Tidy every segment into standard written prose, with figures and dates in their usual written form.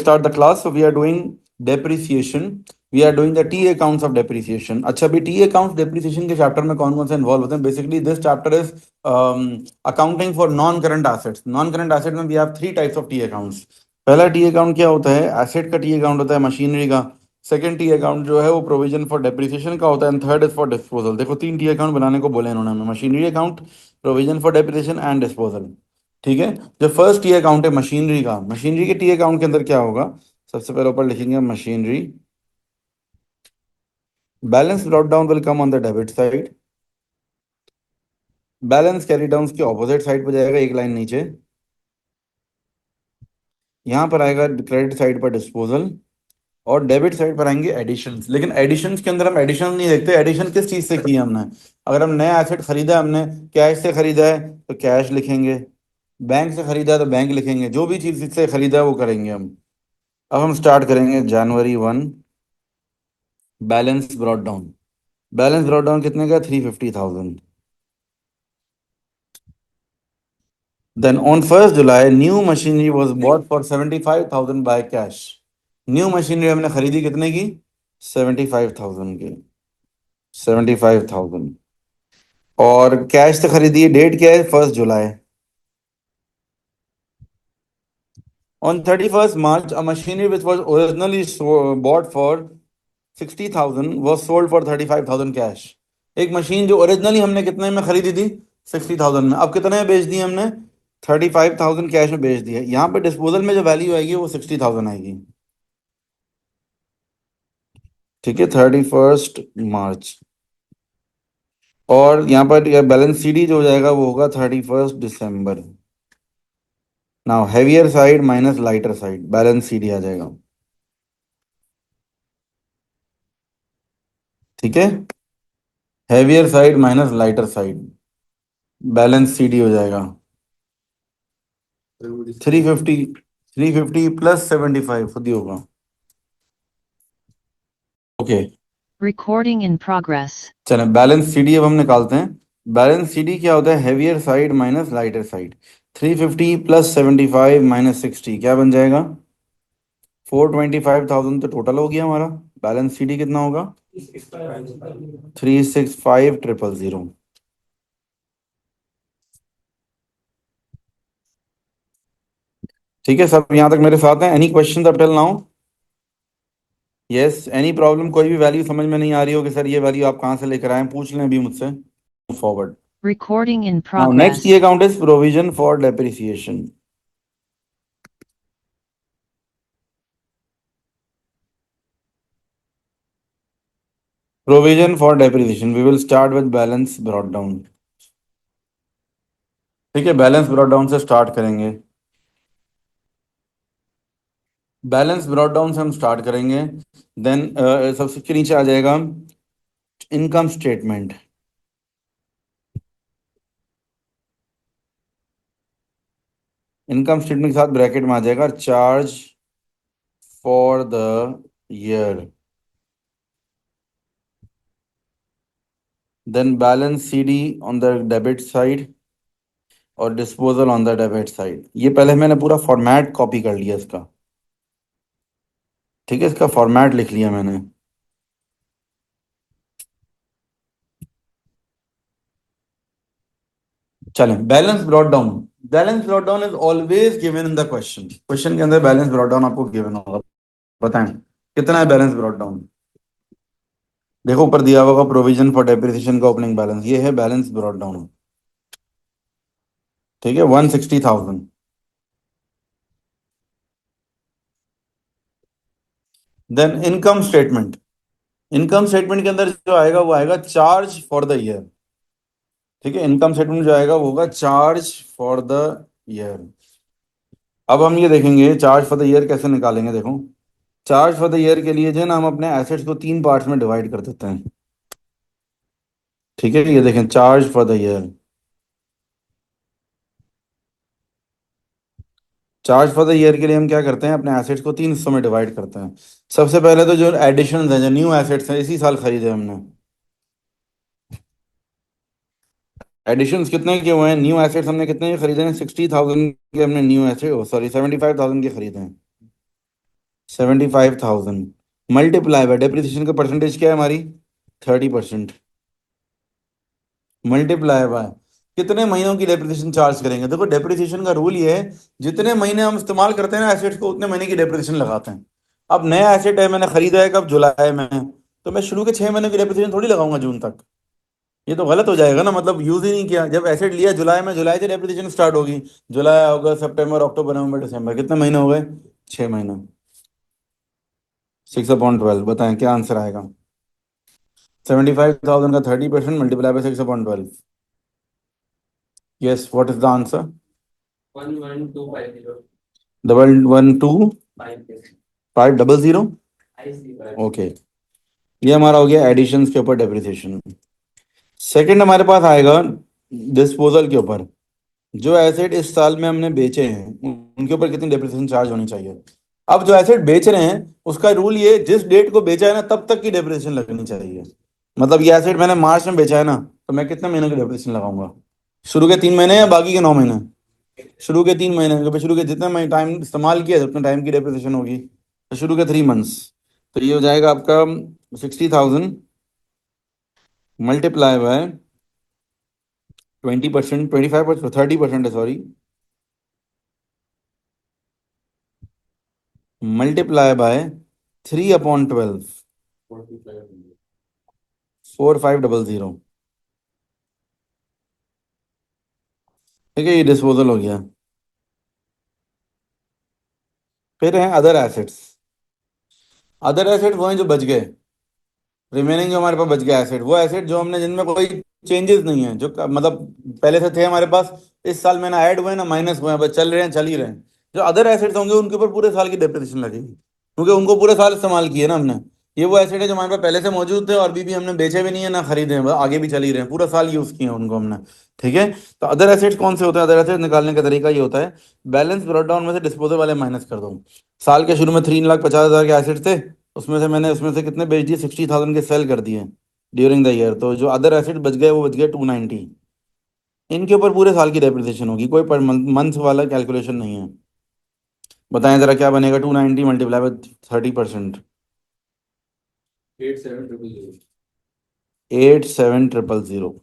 start the class. So we are doing depreciation. We are doing the T accounts of depreciation. अच्छा अभी T accounts depreciation के chapter में कौन कौन से इन्वॉल्व होते हैं? Basically this chapter is accounting for non current assets. Non current asset में we have three types of T accounts. पहला टी अकाउंट क्या होता है? एसेट का टी अकाउंट होता है मशीनरी का. सेकंड टी अकाउंट जो है वो प्रोविजन फॉर डेप्रिसिएशन का होता है. And third is for disposal. देखो तीन टी अकाउंट बनाने को बोले इन्होंने हमें. Machinery account, provision for depreciation and disposal. ठीक है. जो फर्स्ट टी अकाउंट है मशीनरी का, मशीनरी के टी अकाउंट के अंदर क्या होगा? सबसे पहले ऊपर लिखेंगे machinery. Balance brought down will come on the debit side. Balance carry down की ऑपोजिट साइड पर जाएगा, एक लाइन नीचे. यहां पर आएगा क्रेडिट साइड पर डिस्पोजल. और डेबिट साइड पर आएंगे एडिशंस. लेकिन एडिशंस के अंदर हम एडिशन नहीं देखते. एडिशन किस चीज से की है हमने? अगर हम नया एसेट खरीदा है, हमने कैश से खरीदा है तो कैश लिखेंगे. बैंक से खरीदा है तो बैंक लिखेंगे. जो भी चीज से खरीदा है वो करेंगे हम. अब हम स्टार्ट करेंगे जनवरी 1. Balance brought down. Balance brought down कितने का? 350,000. Then on 1 July new machinery was bought for 75,000 by cash. New machinery हमने खरीदी कितने की? 75,000 की. 75,000. और कैश से खरीदी है. डेट क्या है? 1 जुलाई. On 31 March a machinery which was originally bought for 60,000 was sold for 35,000 cash. एक मशीन जो ओरिजिनली हमने कितने में खरीदी थी? 60,000 में. अब कितने में बेच दी हमने? 35,000 कैश में बेच दिया. यहाँ पे डिस्पोजल में जो वैल्यू आएगी वो 60,000 आएगी. ठीक है. 31 मार्च. और यहाँ पर बैलेंस सीडी जो हो जाएगा वो होगा 31 दिसंबर. Now heavier side minus lighter side, balance CD आ जाएगा. ठीक है. Heavier side minus lighter side, balance CD हो जाएगा 350. 350 प्लस 75 खुद ही होगा. ओके. Recording in progress. चले बैलेंस सीडी अब हम निकालते हैं. बैलेंस सीडी क्या होता है? Heavier side minus lighter side. 350 plus 75 minus 60 क्या बन जाएगा? 425,000 तो टोटल हो गया हमारा. बैलेंस सीडी कितना होगा? 365,000. ठीक है. सब यहाँ तक मेरे साथ हैं? Any question up till now? Yes. Any problem? कोई भी वैल्यू समझ में नहीं आ रही हो कि सर ये वैल्यू आप कहाँ से लेकर आए, पूछ लें अभी मुझसे. Forward. Recording in now next progress. ये account is provision for depreciation. Provision for depreciation we will start with balance brought down. ठीक है. बैलेंस ब्रॉट डाउन से स्टार्ट करेंगे. बैलेंस ब्रॉट डाउन से हम स्टार्ट करेंगे. देन सबसे नीचे आ जाएगा इनकम स्टेटमेंट. इनकम स्टेटमेंट के साथ ब्रैकेट में आ जाएगा charge for the year. Then balance C D on the debit side और disposal on the debit side. ये पहले मैंने पूरा फॉर्मेट कॉपी कर लिया इसका. ठीक है. इसका फॉर्मेट लिख लिया मैंने. चलें. Balance brought down. Balance brought down is always given in the question. Question के अंदर बैलेंस ब्रॉट डाउन आपको गिवन होगा. बताएं कितना है बैलेंस ब्रॉट डाउन? देखो ऊपर दिया होगा प्रोविजन फॉर डेप्रिसिएशन का ओपनिंग बैलेंस. ये है बैलेंस ब्रॉट डाउन. ठीक है. 160,000. Then income statement. Income statement के अंदर जो आएगा वो आएगा चार्ज फॉर द ईयर. ठीक है. इनकम स्टेटमेंट जो आएगा वो होगा चार्ज फॉर द ईयर. अब हम ये देखेंगे चार्ज फॉर द ईयर कैसे निकालेंगे. देखो चार्ज फॉर द ईयर के लिए जो है ना, हम अपने एसेट्स को तीन पार्ट्स में डिवाइड कर देते हैं. ठीक है. ये देखें charge for the year. Charge for the year के लिए हम क्या करते हैं? अपने एसेट्स को तीन हिस्सों में डिवाइड करते हैं. सबसे पहले तो जो एडिशन है, जो न्यू एसेट्स हैं इसी साल खरीदे हमने. एडिशंस कितने के हुए हैं? न्यू एसेट्स हमने कितने के खरीदे हैं? 60,000 के हमने न्यू एसेट, सॉरी 75,000 के खरीदे हैं. 75,000 मल्टीप्लाई बाय डेप्रिसिएशन का परसेंटेज क्या है हमारी 30%, मल्टीप्लाई बाय कितने महीनों की डेप्रिसिएशन चार्ज करेंगे। देखो डेप्रिसिएशन का रूल ये है, जितने महीने हम इस्तेमाल करते हैं ना एसेट्स को, उतने महीने की डेप्रिसिएशन लगाते हैं। अब नया एसेट है, मैंने खरीदा है कब, जुलाई में, तो मैं शुरू के 6 महीने की डेप्रिसिएशन थोड़ी लगाऊंगा जून तक। ये तो गलत हो जाएगा ना, मतलब यूज ही नहीं किया। जब एसेट लिया जुलाई में, जुलाई से डेप्रिसिएशन स्टार्ट होगी, जुलाई अगस्त सितंबर अक्टूबर नवंबर दिसंबर, कितने महीने हो गए, 6 महीने। 6/12 बताएं क्या आंसर आएगा। 75,000 का 30% multiply by 6/12। Yes, what is the answer. 11250 112 5 500। IC okay, ये हमारा हो गया एडिशंस के ऊपर डेप्रिसिएशन। सेकंड हमारे पास आएगा डिस्पोजल के ऊपर। जो एसेट इस साल में हमने बेचे हैं उनके ऊपर कितनी डेप्रिसिएशन चार्ज होनी चाहिए। अब जो एसेट बेच रहे हैं उसका रूल ये, जिस डेट को बेचा है ना तब तक की डेप्रिसिएशन लगनी चाहिए। मतलब ये एसेट मैंने मार्च में बेचा है ना, तो मैं कितने महीने की डेप्रिसिएशन लगाऊंगा, शुरू के 3 महीने या बाकी के 9 महीने। शुरू के 3 महीने, क्योंकि शुरू के जितना मैं टाइम इस्तेमाल किया उतना टाइम की डेप्रिसिएशन होगी, तो शुरू के 3 मंथ्स। तो ये हो जाएगा आपका 60,000 मल्टीप्लाई बाय 20%, 25%, 30% है सॉरी, मल्टीप्लाई बाय 3/12, 4500। ठीक है, ये डिस्पोजल हो गया। फिर हैं अदर एसेट्स। अदर एसेट वो हैं जो बच गए, रिमेनिंग जो हमारे पास बच गया एसेट, वो एसेट जो हमने, जिनमें कोई चेंजेस नहीं है, जो मतलब पहले से थे हमारे पास, इस साल में ना ऐड हुए ना माइनस हुए हैं, बस चल रहे हैं, चल ही रहे हैं। जो अदर एसेट्स होंगे उनके ऊपर पूरे साल की डेप्रिसिएशन लगेगी, क्योंकि उनको पूरे साल इस्तेमाल किए ना हमने। ये वो एसेट है जो हमारे पास पहले से मौजूद थे और अभी भी हमने बेचे भी नहीं है ना खरीदे हैं, बस आगे भी चल ही रहे हैं, पूरा साल यूज किए हैं उनको हमने। ठीक है, तो अदर एसेट्स कौन से होते हैं, अदर एसेट्स निकालने का तरीका ये होता है, बैलेंस ब्रॉट डाउन में से डिस्पोजल वाले माइनस कर दो। साल के शुरू में 3,50,000 के एसेट थे, उसमें से कितने बेच दिए, 60,000 के सेल कर दिए ड्यूरिंग द ईयर, तो जो अदर एसेट बच गए वो बच गए 290। इनके ऊपर पूरे साल की डेप्रिसिएशन होगी, कोई पर मंथ वाला कैलकुलेशन नहीं है। बताएं जरा क्या बनेगा, 290 मल्टीप्लाई बाय 30%। 8700 87,000।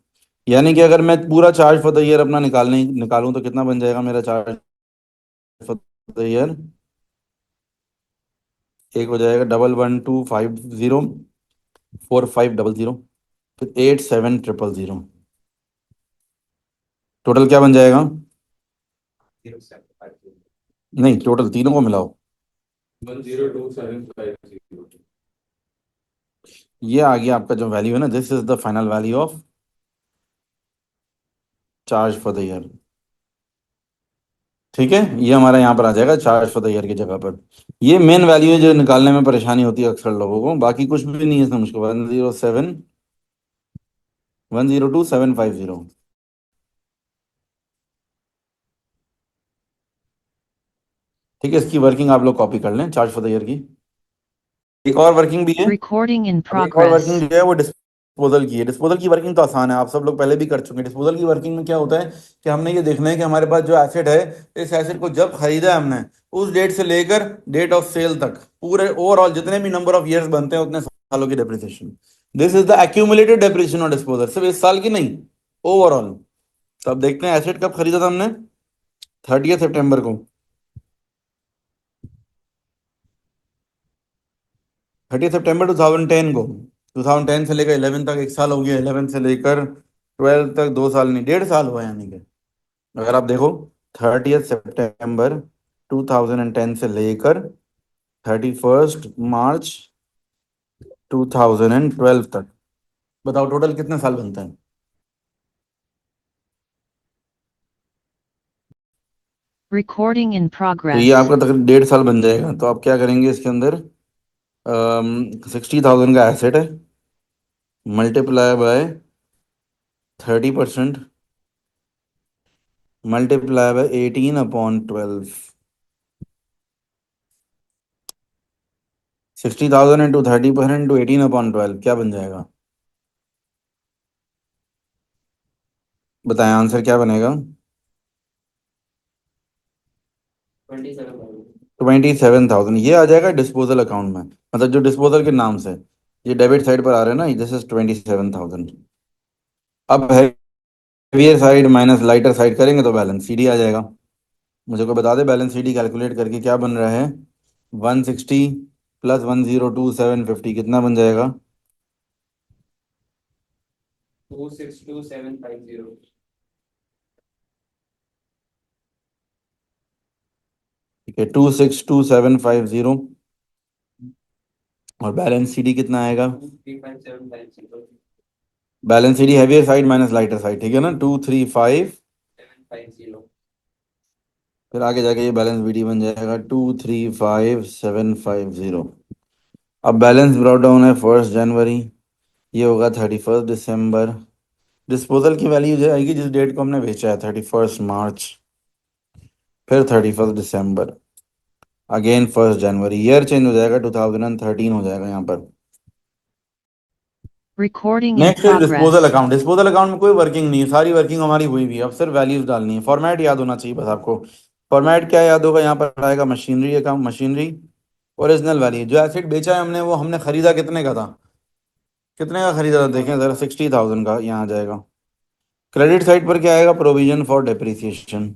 यानी कि अगर मैं पूरा चार्ज फॉर द ईयर अपना निकालूं तो कितना बन जाएगा मेरा चार्ज फॉर द ईयर। एक हो जाएगा 11,250,4500, फिर 87,000। टोटल क्या बन जाएगा, 0750 नहीं टोटल तीनों को मिलाओ। 102750 ये आ गया आपका जो वैल्यू है ना, this is the final value of charge for the year. ठीक है, ये हमारा यहाँ पर आ जाएगा चार्ज फॉर द ईयर की जगह पर। ये मेन वैल्यू है जो निकालने में परेशानी होती है अक्सर लोगों को, बाकी कुछ भी नहीं है इसमें मुश्किल। 107,102,750। ठीक है, इसकी वर्किंग आप लोग कॉपी कर लें चार्ज फॉर द ईयर की। एक और वर्किंग भी है। Recording in अब एक और वर्किंग progress. जो है वो डिस्पोजल की है। डिस्पोजल की वर्किंग तो आसान है, आप सब लोग पहले भी कर चुके हैं। डिस्पोजल की वर्किंग में क्या होता है कि हमने ये देखना है कि हमारे पास जो एसेट है, इस एसेट को जब खरीदा है हमने, उस डेट से लेकर डेट ऑफ सेल तक पूरे ओवरऑल जितने भी नंबर ऑफ ईयर्स बनते हैं उतने सालों की depreciation. This is the accumulated depreciation of disposal, सिर्फ इस साल की नहीं, ओवरऑल। तो अब देखते हैं एसेट कब खरीदा था हमने, 30 सितंबर को। 30 सितंबर 2010 को। 2010 से लेकर 11 तक एक साल हो गया, 11 से लेकर 12 तक 2 साल नहीं, 1.5 साल हुआ यानी कि। अगर आप देखो 30 सितंबर 2010 से लेकर 31 मार्च 2012 तक, बताओ टोटल कितने साल बनते हैं। Recording in तो ये progress. आपका तकरीबन 1.5 साल बन जाएगा। तो आप क्या करेंगे इसके अंदर, 60,000 का एसेट है, multiply by 30%, multiply by 18/12। 60,000 into 30% into 18/12 क्या बन जाएगा, बताएं आंसर क्या बनेगा। 27,000 27,000 ये आ जाएगा डिस्पोजल अकाउंट में, मतलब जो डिस्पोजल के नाम से ये डेबिट साइड पर आ रहे हैं ना, दिस इज 27,000। अब heavier side minus lighter side करेंगे तो बैलेंस सीडी आ जाएगा। मुझे को बता दे बैलेंस सीडी कैलकुलेट करके क्या बन रहा है। 160 प्लस 102 750 कितना बन जाएगा। 262750. ठीक है 262750 और बैलेंस सीडी कितना आएगा। 235750. Balance CD heavier side minus lighter side, ठीक है ना 235। 750. फिर आगे जाके ये बैलेंस बीडी बन जाएगा 235750। अब बैलेंस ब्रॉट डाउन है 1 जनवरी, ये होगा 31 दिसंबर। डिस्पोजल की वैल्यू जो आएगी जिस डेट को हमने बेचा है 31 मार्च, फिर 31 दिसंबर, अगेन 1 जनवरी, ईयर चेंज हो जाएगा 2013 हो जाएगा यहाँ पर। Recording in next is disposal progress. Account. Disposal account में कोई वर्किंग नहीं है, सारी वर्किंग हमारी हुई भी है, अब सिर्फ वैल्यूज डालनी है। फॉर्मेट याद होना चाहिए बस आपको। फॉर्मेट क्या याद होगा, यहाँ पर आएगा machinery account, machinery original value. जो एसेट बेचा है हमने वो हमने खरीदा कितने का था, कितने का खरीदा था देखें जरा, 60,000 का यहाँ आ जाएगा। क्रेडिट साइड पर क्या आएगा, provision for depreciation,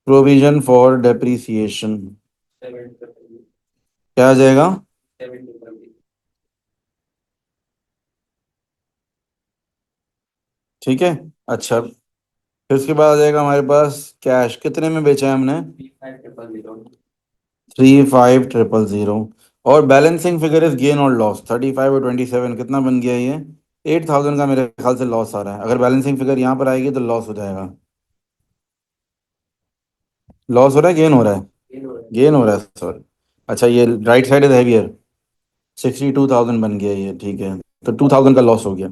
provision for depreciation 750. क्या आ जाएगा। 750. ठीक है। अच्छा फिर उसके बाद आ जाएगा हमारे पास कैश, कितने में बेचा है हमने, 3500. 3500। और बैलेंसिंग फिगर इज गेन और लॉस, 35 और 27 कितना बन गया ये, 8,000 का मेरे ख्याल से लॉस आ रहा है। अगर बैलेंसिंग फिगर यहाँ पर आएगी तो लॉस हो जाएगा। लॉस हो रहा है गेन हो रहा है, गेन हो रहा है सॉरी। अच्छा ये राइट साइड इज हैवियर, 62,000 बन गया ये, ठीक है तो 2,000 का लॉस हो गया।